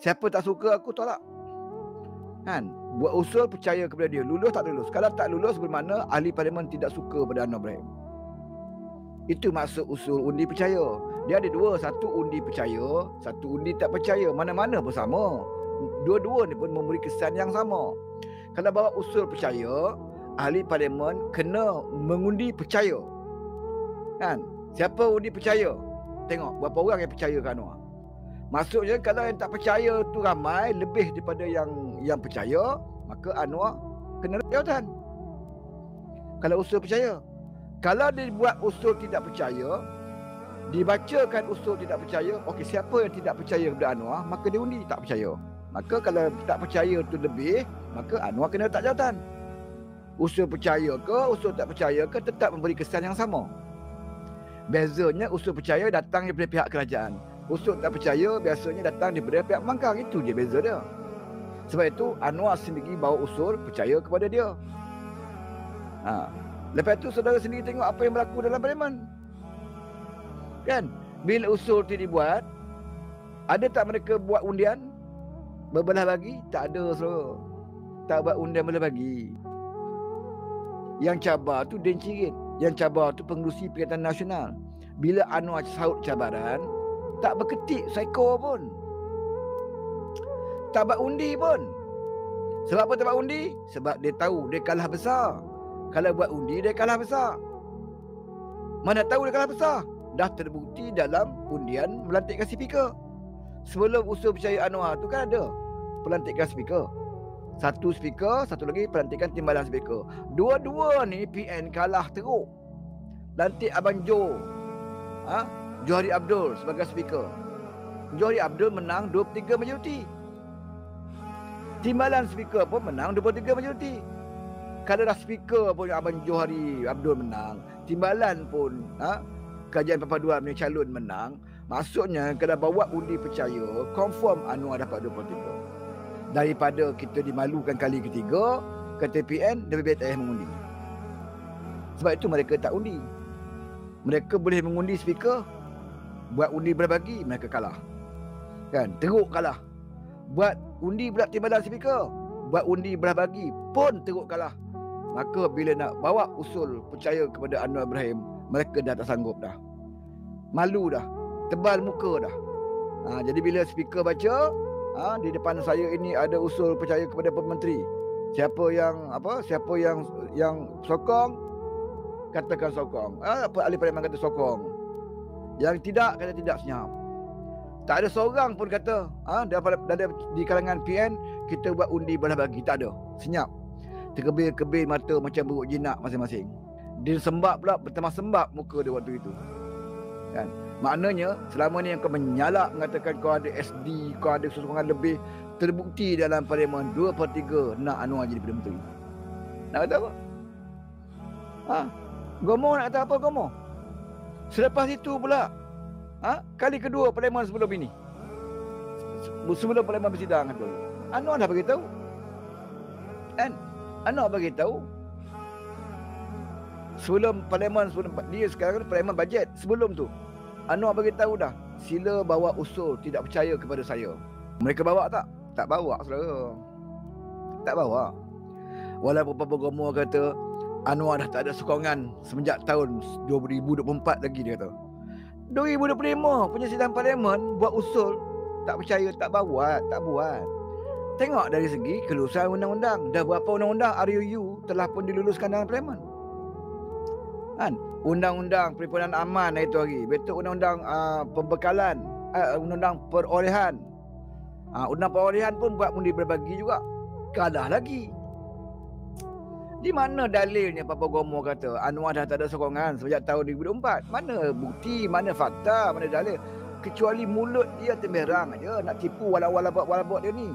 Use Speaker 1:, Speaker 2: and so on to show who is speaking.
Speaker 1: Siapa tak suka aku tolak. Kan? Buat usul percaya kepada dia. Lulus tak lulus. Kalau tak lulus bermakna ahli parlimen tidak suka pada Anwar Ibrahim. Itu maksud usul undi percaya. Dia ada dua. Satu undi percaya, satu undi tak percaya. Mana-mana pun sama. Dua-dua ni pun memberi kesan yang sama. Kalau bawa usul percaya, ahli parlimen kena mengundi percaya. Kan? Siapa undi percaya? Tengok berapa orang yang percaya ke Anwar. Maksudnya kalau yang tak percaya tu ramai, lebih daripada yang percaya, maka Anwar kena jawatan. Kalau usul percaya. Kalau dia buat usul tidak percaya, dibacakan usul tidak percaya, okey, siapa yang tidak percaya kepada Anwar, maka dia undi tak percaya. Maka kalau tak percaya tu lebih, maka Anwar kena letak jawatan. Usul percaya ke, usul tak percaya ke, tetap memberi kesan yang sama. Bezanya usul percaya datang daripada pihak kerajaan. Usul tak percaya biasanya datang daripada pihak pembangkang. Itu je beza dia. Sebab itu Anwar sendiri bawa usul percaya kepada dia. Lepas tu saudara sendiri tengok apa yang berlaku dalam parlimen. Kan? Bila usul tu dibuat, ada tak mereka buat undian berbelah bagi? Tak ada, saudara. Tak buat undian berbelah bagi. Yang cabar tu Den Cirit. Yang cabar tu pengerusi Perikatan Nasional. Bila Anwar sahut cabaran, tak berketik seekor pun. Tak buat undi pun. Sebab apa tak buat undi? Sebab dia tahu dia kalah besar. Kalau buat undi dia kalah besar. Mana tahu dia kalah besar? Dah terbukti dalam undian melantikkan speaker. Sebelum usul percaya Anwar tu kan ada pelantikan speaker. Satu speaker, satu lagi pelantikan timbalan speaker. Dua-dua ni PN kalah teruk. Lantik Abang Jo, Johari Abdul sebagai speaker. Johari Abdul menang 23 majoriti. Timbalan speaker pun menang 23 majoriti. Kalau dah speaker pun Abang Johari Abdul menang, timbalan pun Kajian Perpaduan punya calon menang, maksudnya kalau bawa undi percaya, confirm Anwar dapat 23. Daripada kita dimalukan kali ketiga, kata PN lebih baik tak payah mengundi. Sebab itu mereka tak undi. Mereka boleh mengundi speaker, buat undi berbagi, mereka kalah. Kan? Teruk kalah. Buat undi pula timbalan speaker, buat undi belah bagi pun teruk kalah. Maka bila nak bawa usul percaya kepada Anwar Ibrahim, mereka dah tak sanggup dah. Malu dah. Tebal muka dah. Jadi bila speaker baca, di depan saya ini ada usul percaya kepada Perdana. Siapa yang sokong, katakan sokong. Ahli parlimen kata sokong. Yang tidak, kata tidak, senyap. Tak ada seorang pun kata di kalangan PN kita buat undi belah bagi. Tak ada. Senyap. Terkebir-kebir mata macam buruk jinak masing-masing. Dia sembab pula, bertambah sembab muka dia waktu itu. Kan? Maknanya selama ni yang kau menyalak mengatakan kau ada SD, kau ada sokongan lebih, terbukti dalam parlimen 2/3 nak Anwar jadi Perdana Menteri. Nak kata apa? Gomo nak kata apa gomo? Selepas itu pula kali kedua parlimen sebelum ini, sebelum parlimen bersidang tu, Anwar dah bagi tahu. Kan? Anwar bagi tahu sebelum parlimen, dia sekarang parlimen bajet. Sebelum tu Anwar bagi tahu dah, sila bawa usul tidak percaya kepada saya. Mereka bawa tak? Tak bawa, saudara. Tak bawa. Walaupun Papa Gomo kata Anwar dah tak ada sokongan semenjak tahun 2024 lagi, dia kata 2025 punya sidang parlimen buat usul tak percaya, tak buat. Tengok dari segi kelulusan undang-undang. Dah berapa undang-undang RUU telah pun diluluskan dalam parlimen. Kan? Undang-undang Perhimpunan Aman itu hari. Betul undang-undang pembekalan, undang-undang perolehan. Undang perolehan pun buat undi berbagi juga. Kalah lagi. Di mana dalilnya Papa Gomo kata Anwar dah tak ada sokongan sejak tahun 2024? Mana bukti, mana fakta, mana dalil? Kecuali mulut dia temberang aja nak tipu walabot dia ni.